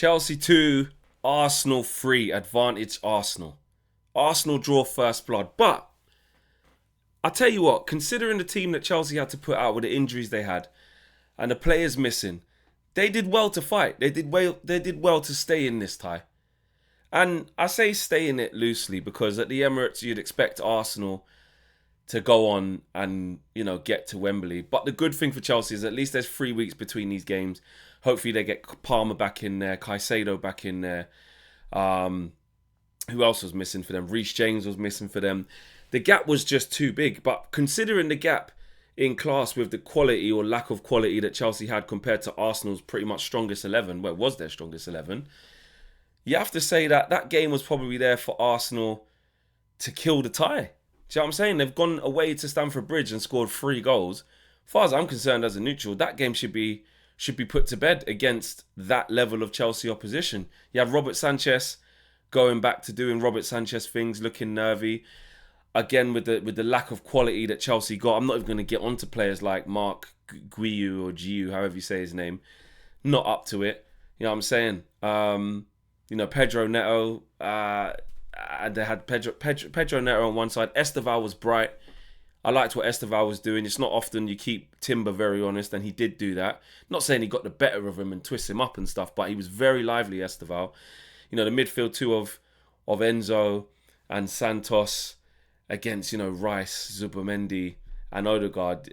Chelsea 2, Arsenal 3, advantage Arsenal. Arsenal draw first blood. But I tell you what, considering the team that Chelsea had to put out with the injuries they had and the players missing, they did well to fight. They did well to stay in this tie. And I say stay in it loosely because at the Emirates you'd expect Arsenal to go on and, get to Wembley. But the good thing for Chelsea is at least there's 3 weeks between these games. Hopefully they get Palmer back in there, Caicedo back in there. Who else was missing for them? Reece James was missing for them. The gap was just too big. But considering the gap in class with the quality or lack of quality that Chelsea had compared to Arsenal's pretty much strongest 11, well, it was their strongest 11, you have to say that that game was probably there for Arsenal to kill the tie. Do you know what I'm saying? They've gone away to Stamford Bridge and scored 3 goals. As far as I'm concerned as a neutral, that game should be put to bed against that level of Chelsea opposition. You have Robert Sanchez going back to doing Robert Sanchez things, looking nervy. Again, with the lack of quality that Chelsea got, I'm not even going to get onto players like Mark Guiu or Giu, however you say his name. Not up to it. You know what I'm saying? Pedro Neto. And they had Pedro Neto on one side. Esteval was bright. I liked what Esteval was doing. It's not often you keep Timber very honest, and he did do that. Not saying he got the better of him and twist him up and stuff, but he was very lively, Esteval. The midfield two of Enzo and Santos against, Rice, Zubimendi and Odegaard.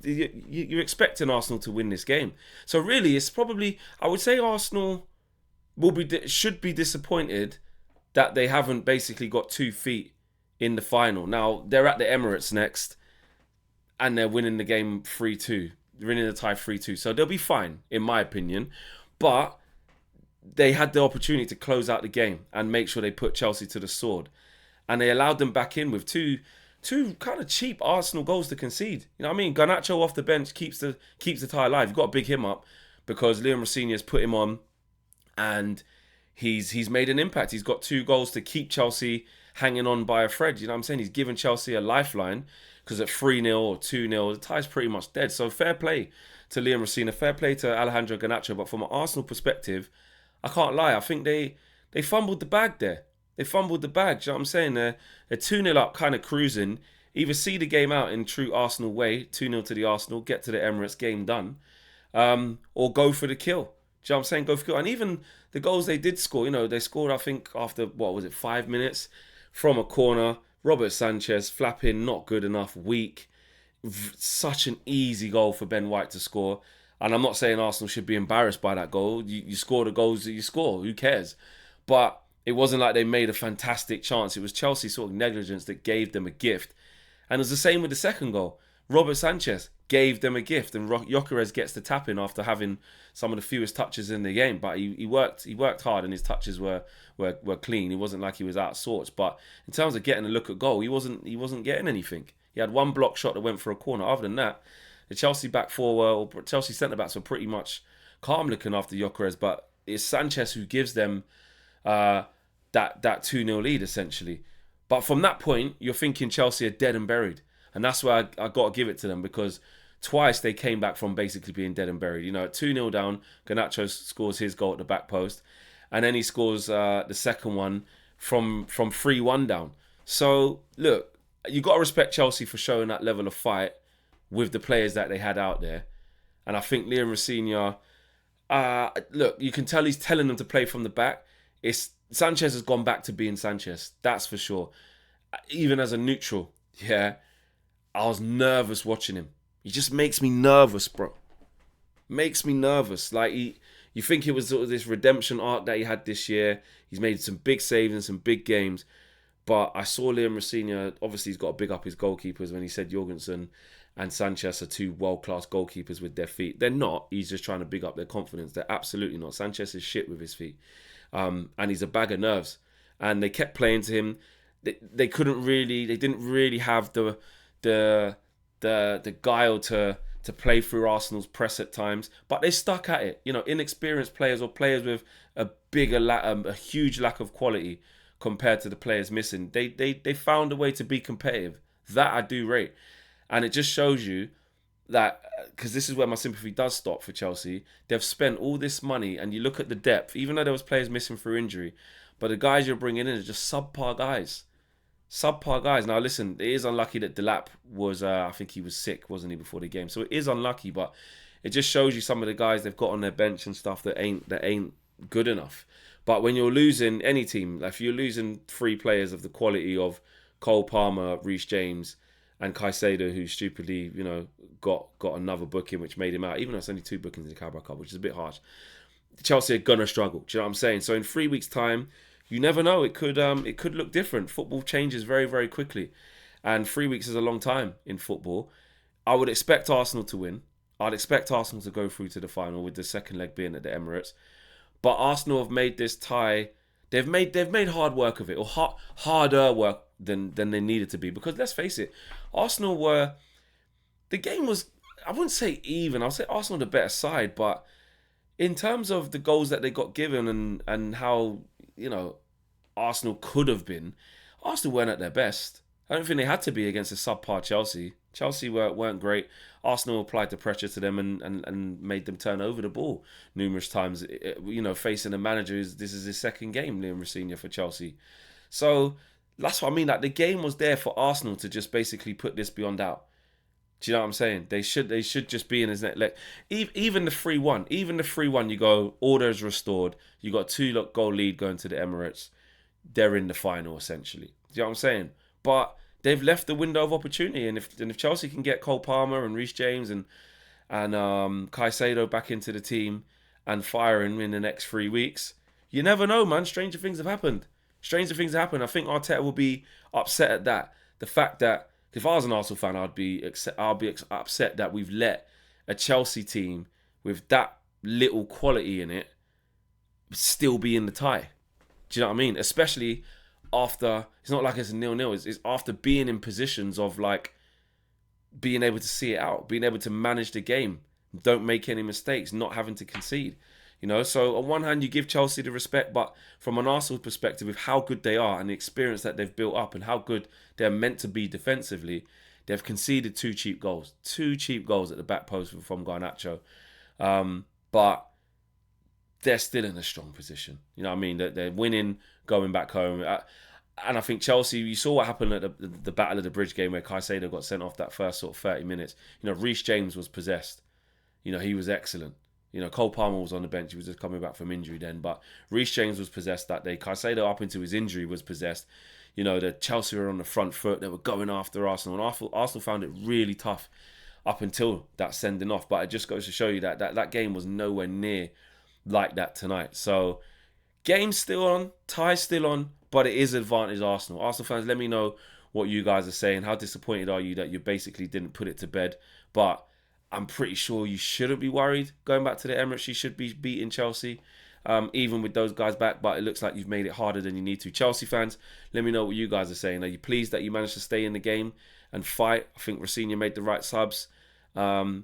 You're expecting Arsenal to win this game. So really, it's probably, I would say Arsenal should be disappointed that they haven't basically got 2 feet in the final. Now, they're at the Emirates next, and they're winning the game 3-2. They're winning the tie 3-2. So they'll be fine, in my opinion. But they had the opportunity to close out the game and make sure they put Chelsea to the sword. And they allowed them back in with two kind of cheap Arsenal goals to concede. You know what I mean? Garnacho off the bench keeps the tie alive. You've got to big him up because Liam Rosenior's put him on, and he's made an impact. He's got 2 goals to keep Chelsea hanging on by a thread. You know what I'm saying? He's given Chelsea a lifeline because at 3-0 or 2-0, the tie's pretty much dead. So fair play to Liam Rosenior, fair play to Alejandro Garnacho. But from an Arsenal perspective, I can't lie. I think they fumbled the bag there. They fumbled the bag. Do you know what I'm saying? They're 2-0 up, kind of cruising. Either see the game out in true Arsenal way, 2-0 to the Arsenal, get to the Emirates, game done, or go for the kill. Do you know what I'm saying? Go for the kill. And even the goals they did score, they scored, I think, after, 5 minutes from a corner. Robert Sanchez, flapping, not good enough, weak. Such an easy goal for Ben White to score. And I'm not saying Arsenal should be embarrassed by that goal. You score the goals that you score. Who cares? But it wasn't like they made a fantastic chance. It was Chelsea's sort of negligence that gave them a gift. And it was the same with the second goal. Robert Sanchez gave them a gift, and Gyökeres gets the tap in after having some of the fewest touches in the game. But he worked hard, and his touches were clean. It wasn't like he was out of sorts. But in terms of getting a look at goal, he wasn't getting anything. He had one block shot that went for a corner. Other than that, the Chelsea back four or Chelsea centre backs were pretty much calm looking after Gyökeres. But it's Sanchez who gives them that 2-0 lead essentially. But from that point, you're thinking Chelsea are dead and buried. And that's why I got to give it to them, because twice they came back from basically being dead and buried. At 2-0 down, Garnacho scores his goal at the back post. And then he scores the second one from 3-1 down. So, look, you got to respect Chelsea for showing that level of fight with the players that they had out there. And I think Liam Rosenior, look, you can tell he's telling them to play from the back. Sanchez has gone back to being Sanchez, that's for sure. Even as a neutral, yeah, I was nervous watching him. He just makes me nervous, bro. Makes me nervous. Like, you think it was sort of this redemption arc that he had this year. He's made some big saves in some big games. But I saw Liam Rosenior, obviously he's got to big up his goalkeepers when he said Jorgensen and Sanchez are 2 world-class goalkeepers with their feet. They're not. He's just trying to big up their confidence. They're absolutely not. Sanchez is shit with his feet. And he's a bag of nerves. And they kept playing to him. They didn't really have the guile to play through Arsenal's press at times, but they stuck at it. Inexperienced players or players with a huge lack of quality compared to the players missing. They found a way to be competitive. That I do rate, and it just shows you that, because this is where my sympathy does stop for Chelsea. They've spent all this money, and you look at the depth, even though there was players missing through injury, but the guys you're bringing in are just subpar guys. Subpar guys. Now listen, it is unlucky that Delap was, I think he was sick, wasn't he, before the game? So it is unlucky, but it just shows you some of the guys they've got on their bench and stuff that ain't good enough. But when you're losing any team, like if you're losing 3 players of the quality of Cole Palmer, Reece James, and Caicedo, who stupidly, got another booking, which made him out, even though it's only 2 bookings in the Carabao Cup, which is a bit harsh. Chelsea are gonna struggle. Do you know what I'm saying? So in 3 weeks' time, you never know. It could look different. Football changes very, very quickly, and 3 weeks is a long time in football. I would expect Arsenal to win. I'd expect Arsenal to go through to the final, with the second leg being at the Emirates. But Arsenal have made this tie. They've made hard work of it, or harder work than they needed to be. Because let's face it, Arsenal were, the game was, I wouldn't say even. I'll say Arsenal the better side, but in terms of the goals that they got given and how Arsenal could have been, Arsenal weren't at their best. I don't think they had to be against a subpar Chelsea. Chelsea weren't great. Arsenal applied the pressure to them and made them turn over the ball numerous times. Facing a manager, this is his second game, Liam Rossini, for Chelsea. So that's what I mean. Like, the game was there for Arsenal to just basically put this beyond doubt. Do you know what I'm saying? They should just be in his net. Like, even the 3-1, you go, order is restored. You got a 2-goal lead going to the Emirates. They're in the final essentially. Do you know what I'm saying? But they've left the window of opportunity, and if Chelsea can get Cole Palmer and Reece James and Caicedo back into the team and firing in the next 3 weeks, you never know, man. Stranger things have happened. I think Arteta will be upset at that. The fact that, if I was an Arsenal fan, I'd be upset that we've let a Chelsea team with that little quality in it still be in the tie. Do you know what I mean? Especially after, it's not like it's a 0-0. It's after being in positions of, like, being able to see it out, being able to manage the game, don't make any mistakes, not having to concede. So on one hand, you give Chelsea the respect, but from an Arsenal perspective, with how good they are and the experience that they've built up and how good they're meant to be defensively, they've conceded 2 cheap goals. 2 cheap goals at the back post from Garnacho. But they're still in a strong position. You know what I mean? They're winning, going back home. And I think Chelsea, you saw what happened at the Battle of the Bridge game where Caicedo got sent off that first sort of 30 minutes. Reece James was possessed. He was excellent. Cole Palmer was on the bench. He was just coming back from injury then. But Reece James was possessed that day. Caicedo, up into his injury, was possessed. The Chelsea were on the front foot. They were going after Arsenal. And Arsenal found it really tough up until that sending off. But it just goes to show you that game was nowhere near like that tonight. So, game's still on. Tie's still on. But it is advantage Arsenal. Arsenal fans, let me know what you guys are saying. How disappointed are you that you basically didn't put it to bed? But I'm pretty sure you shouldn't be worried. Going back to the Emirates, you should be beating Chelsea, even with those guys back. But it looks like you've made it harder than you need to. Chelsea fans, let me know what you guys are saying. Are you pleased that you managed to stay in the game and fight? I think Rossini made the right subs. At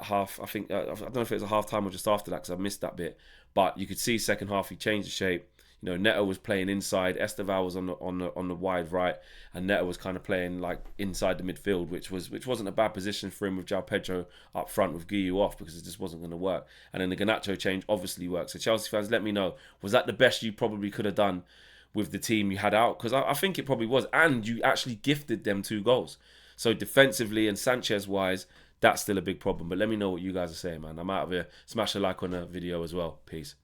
half, I think, I don't know if it was a half time or just after that because I missed that bit. But you could see second half he changed the shape. Neto was playing inside, Esteval was on the wide right, and Neto was kind of playing like inside the midfield, which wasn't a bad position for him with João Pedro up front with Guiu off, because it just wasn't going to work. And then the Garnacho change obviously worked. So Chelsea fans, let me know, was that the best you probably could have done with the team you had out? Because I think it probably was, and you actually gifted them 2 goals. So defensively and Sanchez wise, that's still a big problem. But let me know what you guys are saying, man. I'm out of here. Smash a like on the video as well. Peace.